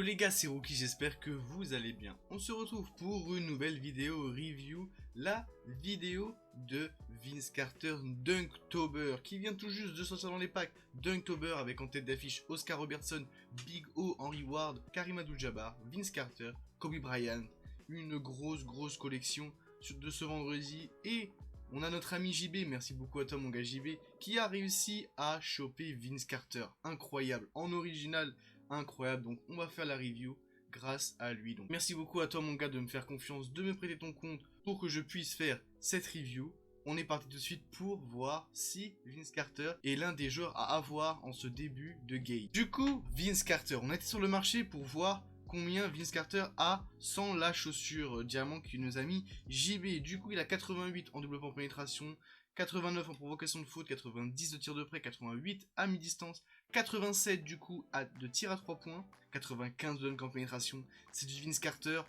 Yo les gars, c'est Rookie, j'espère que vous allez bien. On se retrouve pour une nouvelle vidéo review, la vidéo de Vince Carter Dunktober, qui vient tout juste de sortir dans les packs. Dunktober avec en tête d'affiche Oscar Robertson, Big O, Henry Ward, Kareem Abdul-Jabbar, Vince Carter, Kobe Bryant. Une grosse collection de ce vendredi. Et on a notre ami JB, merci beaucoup à toi mon gars JB, qui a réussi à choper Vince Carter. Incroyable, en original. Incroyable, donc on va faire la review grâce à lui. Donc merci beaucoup à toi mon gars de me faire confiance, de me prêter ton compte pour que je puisse faire cette review. On est parti tout de suite pour voir si Vince Carter est l'un des joueurs à avoir en ce début de game. Du coup, Vince Carter, on a été sur le marché pour voir combien Vince Carter a sans la chaussure diamant qu'il nous a mis JB. Du coup, il a 88 en développement pénétration, 89 en provocation de faute, 90 de tir de près, 88 à mi-distance, 87 du coup de tir à 3 points, 95 de dunk en pénétration. C'est du Vince Carter.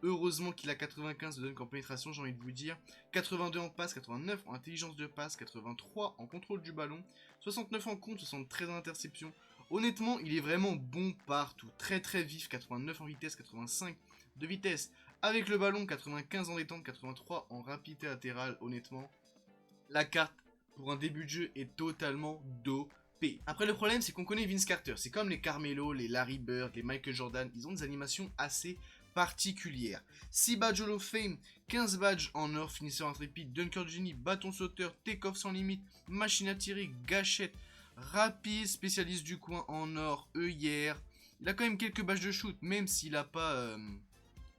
Heureusement qu'il a 95 de dunk en pénétration, j'ai envie de vous dire. 82 en passe, 89 en intelligence de passe, 83 en contrôle du ballon, 69 en compte, 73 en interception. Honnêtement, il est vraiment bon partout. Très vif, 89 en vitesse, 85 de vitesse avec le ballon, 95 en détente, 83 en rapidité latérale. Honnêtement, la carte pour un début de jeu est totalement dopée. Après, le problème, c'est qu'on connaît Vince Carter. C'est comme les Carmelo, les Larry Bird, les Michael Jordan. Ils ont des animations assez particulières. 6 badges Hall of Fame, 15 badges en or, finisseur intrépide, dunker genie, bâton sauteur, take-off sans limite, machine à tirer, gâchette, rapide, spécialiste du coin en or, œillère. Il a quand même quelques badges de shoot, même s'il n'a pas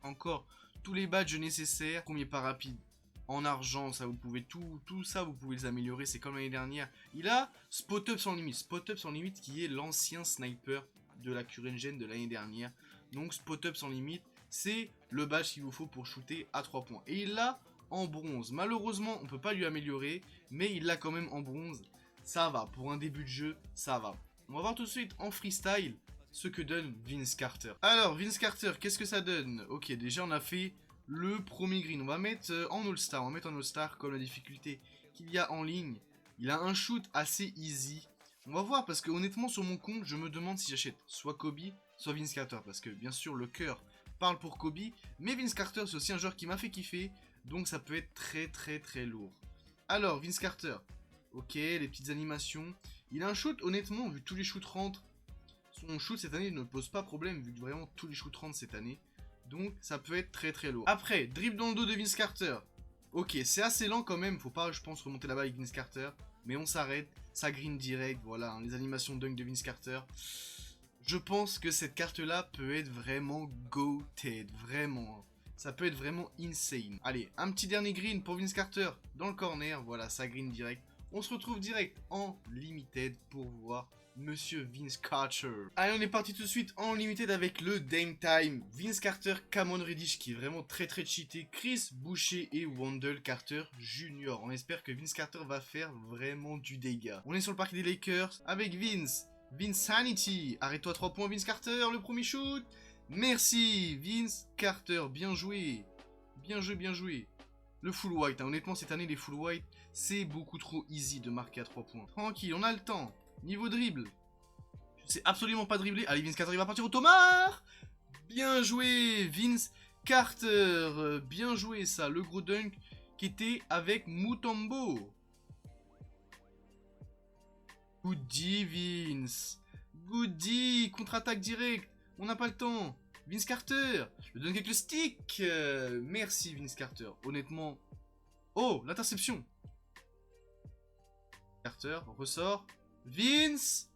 encore tous les badges nécessaires. Premier pas rapide en argent, ça vous pouvez tout ça, vous pouvez les améliorer, c'est comme l'année dernière. Il a Spot Up sans limite qui est l'ancien sniper de la Current Gen de l'année dernière. Donc Spot Up sans limite, c'est le badge qu'il vous faut pour shooter à 3 points. Et il l'a en bronze. Malheureusement, on peut pas lui améliorer, mais il l'a quand même en bronze. Ça va, pour un début de jeu, ça va. On va voir tout de suite en freestyle ce que donne Vince Carter. Alors, Vince Carter, qu'est-ce que ça donne? Ok, déjà on a fait le premier green. On va mettre en All-Star. On va mettre en All-Star comme la difficulté qu'il y a en ligne. Il a un shoot assez easy. On va voir parce que honnêtement sur mon compte, je me demande si j'achète soit Kobe, soit Vince Carter. Parce que bien sûr le cœur parle pour Kobe. Mais Vince Carter c'est aussi un joueur qui m'a fait kiffer. Donc ça peut être très lourd. Alors Vince Carter. Ok, les petites animations. Il a un shoot, honnêtement, vu que tous les shoots rentrent. Son shoot cette année ne pose pas problème, vu que vraiment tous les shoots rentrent cette année. Donc ça peut être très lourd. Après, dribble dans le dos de Vince Carter. Ok, c'est assez lent quand même, faut pas, je pense, remonter là-bas avec Vince Carter. Mais on s'arrête, ça green direct, voilà, hein, les animations dunk de Vince Carter. Je pense que cette carte-là peut être vraiment goated, vraiment. Ça peut être vraiment insane. Allez, un petit dernier green pour Vince Carter dans le corner, voilà, ça green direct. On se retrouve direct en limited pour voir Monsieur Vince Carter. Allez, on est parti tout de suite en limited avec le Dame Time. Vince Carter, Cameron Reddish qui est vraiment très cheaté. Chris Boucher et Wendell Carter Jr. On espère que Vince Carter va faire vraiment du dégât. On est sur le parquet des Lakers avec Vince. Vinsanity. Arrête-toi 3 points Vince Carter, le premier shoot. Merci Vince Carter, bien joué. Bien joué. Le full white, hein. Honnêtement cette année les full white, c'est beaucoup trop easy de marquer à 3 points. Tranquille, on a le temps. Niveau dribble. Je sais absolument pas dribbler. Allez, Vince Carter, il va partir au Thomas. Bien joué, Vince Carter. Bien joué, ça. Le gros dunk qui était avec Mutombo. Goody, Vince. Goody. Contre-attaque direct. On n'a pas le temps. Vince Carter. Le dunk avec le stick. Merci, Vince Carter. Honnêtement. Oh, l'interception. Carter, ressort. Vince.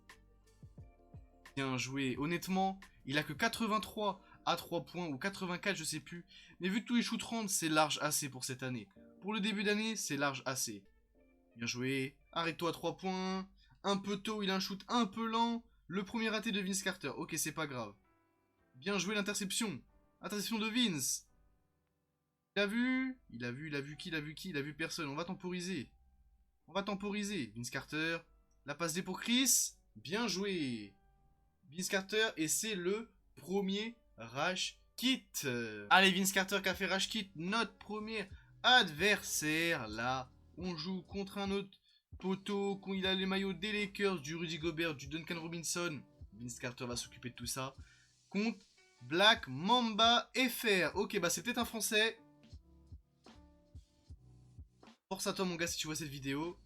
Bien joué. Honnêtement, il a que 83 à 3 points ou 84, je sais plus. Mais vu que tous les shoots rentrent, c'est large assez pour cette année. Pour le début d'année, c'est large assez. Bien joué. Arrête-toi à 3 points. Un peu tôt, il a un shoot un peu lent. Le premier raté de Vince Carter. Ok, c'est pas grave. Bien joué l'interception. Interception de Vince. Il a vu qui? Il a vu personne. On va temporiser. Vince Carter. La passe D pour Chris. Bien joué. Vince Carter et c'est le premier Rush Kit. Allez, Vince Carter qui a fait Rush Kit, notre premier adversaire. Là, on joue contre un autre poteau. Il a les maillots des Lakers, du Rudy Gobert, du Duncan Robinson. Vince Carter va s'occuper de tout ça. Contre Black Mamba FR. Ok, bah c'est peut-être un français. Force à toi mon gars si tu vois cette vidéo.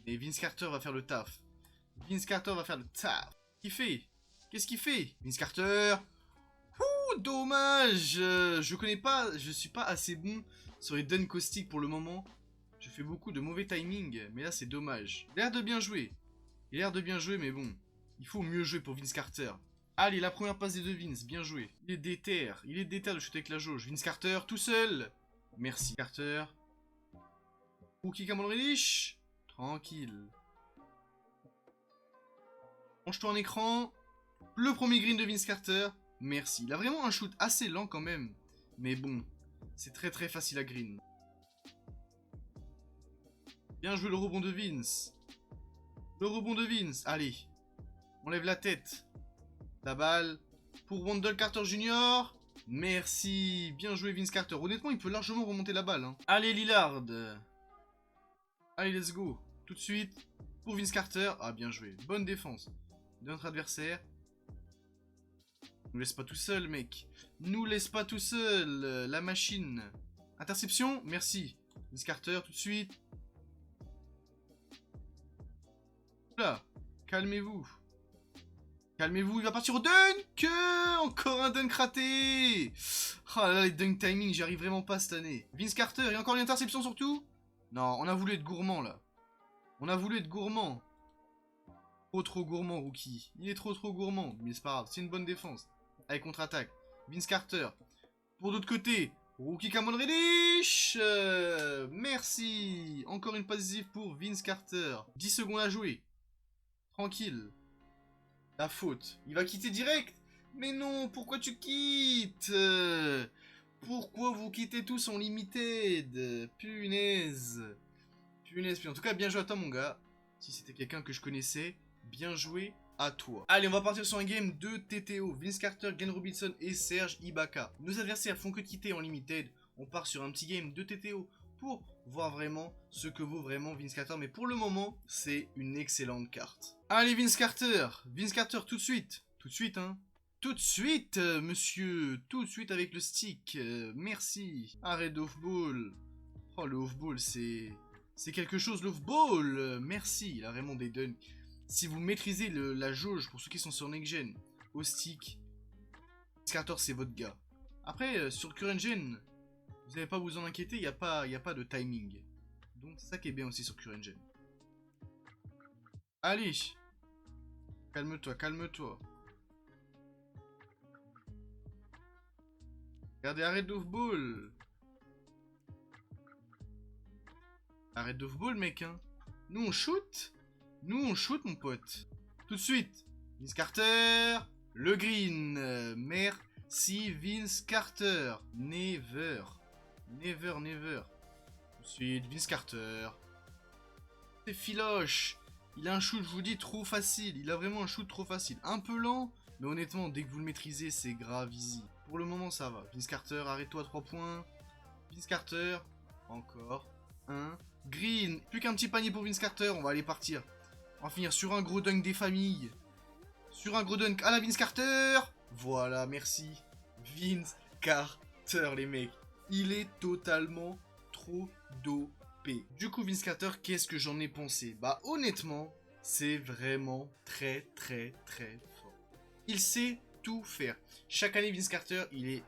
Et Vince Carter va faire le taf. Vince Carter va faire le taf. Qu'est-ce qu'il fait? Qu'est-ce qu'il fait? Vince Carter. Ouh, dommage. Je connais pas, je suis pas assez bon sur les dunk caustiques pour le moment. Je fais beaucoup de mauvais timing, mais là c'est dommage. Il a l'air de bien jouer. Il a l'air de bien jouer, mais bon. Il faut mieux jouer pour Vince Carter. Allez, la première passe des deux Vince, bien joué. Il est déter de shooter avec la jauge. Vince Carter, tout seul. Merci Carter. Rookie Cameron Reddish. Tranquille. Range-toi en écran. Le premier green de Vince Carter. Merci. Il a vraiment un shoot assez lent quand même. Mais bon, c'est très très facile à green. Bien joué le rebond de Vince. Le rebond de Vince. Allez. On lève la tête. La balle pour Wendell Carter Jr. Merci. Bien joué Vince Carter. Honnêtement, il peut largement remonter la balle. Hein. Allez Lillard. Allez, let's go. Tout de suite pour Vince Carter. Ah, bien joué. Bonne défense de notre adversaire. Nous laisse pas tout seul, mec. Nous laisse pas tout seul. La machine. Interception. Merci. Vince Carter, tout de suite. Là. Calmez-vous. Calmez-vous, il va partir au dunk. Encore un dunk raté. Oh là là, les dunk timing, j'y arrive vraiment pas cette année. Vince Carter, il y a encore une interception surtout. Non, on a voulu être gourmand là. On a voulu être gourmand. Trop gourmand, rookie. Il est trop gourmand, mais c'est pas grave, c'est une bonne défense. Allez, contre-attaque. Vince Carter. Pour l'autre côté, rookie Cameron Reddish. Merci. Encore une passe décisive pour Vince Carter. 10 secondes à jouer. Tranquille. La faute. Il va quitter direct. Mais non, pourquoi tu quittes? Pourquoi vous quittez tous en limited? Punaise. Punaise. Puis en tout cas, bien joué à toi, mon gars. Si c'était quelqu'un que je connaissais, bien joué à toi. Allez, on va partir sur un game de TTO. Vince Carter, Glenn Robinson et Serge Ibaka. Nos adversaires font que quitter en limited. On part sur un petit game de TTO pour voir vraiment ce que vaut vraiment Vince Carter. Mais pour le moment, c'est une excellente carte. Allez, Vince Carter. Vince Carter, tout de suite. Tout de suite, hein. Tout de suite, monsieur. Tout de suite avec le stick. Merci. Arrête d'off-ball. Oh, le off-ball, c'est quelque chose, l'off-ball. Merci. Il a vraiment des dunks. Si vous maîtrisez la jauge, pour ceux qui sont sur next-gen, au stick, Vince Carter, c'est votre gars. Après, sur le current-gen, vous n'avez pas vous en inquiéter, il n'y a pas de timing. Donc, c'est ça qui est bien aussi sur current-gen. Allez. Calme-toi, calme-toi. Regardez, arrête d'off-ball. Arrête d'off-ball, mec, hein. Nous, on shoot. Nous, on shoot, mon pote. Tout de suite. Vince Carter. Le green. Merci, Vince Carter. Never. Never, never. Tout de suite, Vince Carter. C'est filoche. Il a un shoot, je vous dis, trop facile. Il a vraiment un shoot trop facile. Un peu lent, mais honnêtement, dès que vous le maîtrisez, c'est grave easy. Pour le moment, ça va. Vince Carter, arrête-toi, 3 points. Vince Carter. Encore. 1. Green. Plus qu'un petit panier pour Vince Carter. On va aller partir. On va finir sur un gros dunk des familles. Sur un gros dunk à la Vince Carter. Voilà, merci. Vince Carter, les mecs. Il est totalement trop dopé. Du coup, Vince Carter, qu'est-ce que j'en ai pensé? Bah, honnêtement, c'est vraiment très fort. Il sait tout faire. Chaque année, Vince Carter, il est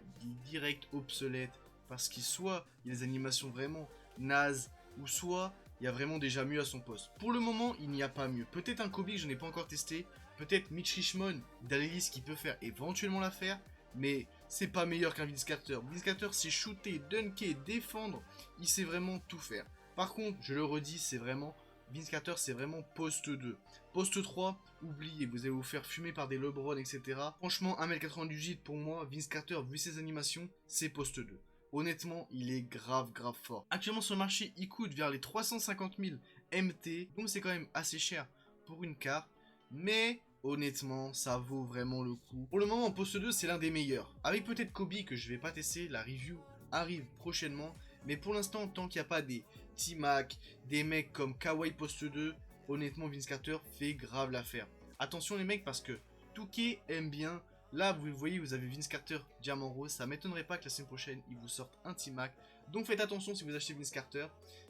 direct obsolète. Parce qu'il soit, il y a des animations vraiment nazes, ou soit, il y a vraiment déjà mieux à son poste. Pour le moment, il n'y a pas mieux. Peut-être un Kobe que je n'ai pas encore testé. Peut-être Mitch Richmond d'Alelis qui peut faire éventuellement l'affaire. Mais c'est pas meilleur qu'un Vince Carter. Vince Carter, c'est shooter, dunker, défendre. Il sait vraiment tout faire. Par contre, je le redis, c'est vraiment... Vince Carter, c'est vraiment poste 2. Poste 3, oubliez, vous allez vous faire fumer par des LeBron, etc. Franchement, 1m98 pour moi, Vince Carter, vu ses animations, c'est poste 2. Honnêtement, il est grave fort. Actuellement sur le marché, il coûte vers les 350 000 MT. Donc c'est quand même assez cher pour une carte. Mais honnêtement, ça vaut vraiment le coup. Pour le moment, en poste 2, c'est l'un des meilleurs. Avec peut-être Kobe que je vais pas tester, la review arrive prochainement. Mais pour l'instant, tant qu'il n'y a pas des T-Mac, des mecs comme Kawhi poste 2, honnêtement, Vince Carter fait grave l'affaire. Attention les mecs, parce que Touquet aime bien Là, vous voyez, vous avez Vince Carter, Diamant Rose. Ça m'étonnerait pas que la semaine prochaine, il vous sorte un T-Mac. Donc faites attention si vous achetez Vince Carter.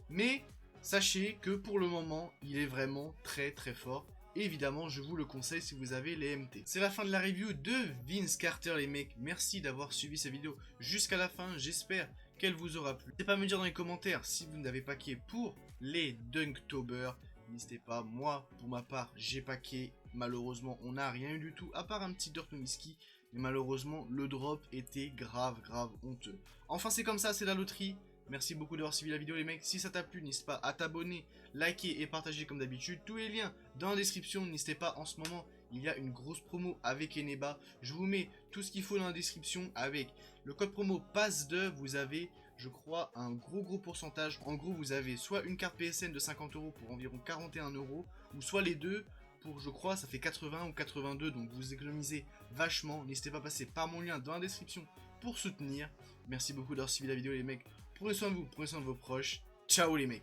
Mais sachez que pour le moment, il est vraiment très très fort. Et évidemment, je vous le conseille si vous avez les MT. C'est la fin de la review de Vince Carter, les mecs. Merci d'avoir suivi cette vidéo jusqu'à la fin. J'espère qu'elle vous aura plu. N'hésitez pas à me dire dans les commentaires si vous n'avez paqué pour les Dunktober. N'hésitez pas, moi, pour ma part, j'ai paqué. Malheureusement, on n'a rien eu du tout, à part un petit Dirt Whisky. Mais malheureusement, le drop était grave honteux. Enfin, c'est comme ça, c'est la loterie. Merci beaucoup d'avoir suivi la vidéo, les mecs. Si ça t'a plu, n'hésite pas à t'abonner, liker et partager comme d'habitude. Tous les liens dans la description. N'hésitez pas, en ce moment, il y a une grosse promo avec Eneba. Je vous mets tout ce qu'il faut dans la description avec le code promo PASS2. Vous avez, je crois, un gros pourcentage. En gros, vous avez soit une carte PSN de 50 € pour environ 41 €, ou soit les deux pour, je crois, ça fait 80 ou 82. Donc vous économisez vachement. N'hésitez pas à passer par mon lien dans la description pour soutenir. Merci beaucoup d'avoir suivi la vidéo, les mecs. Prenez soin de vous, prenez soin de vos proches. Ciao les mecs.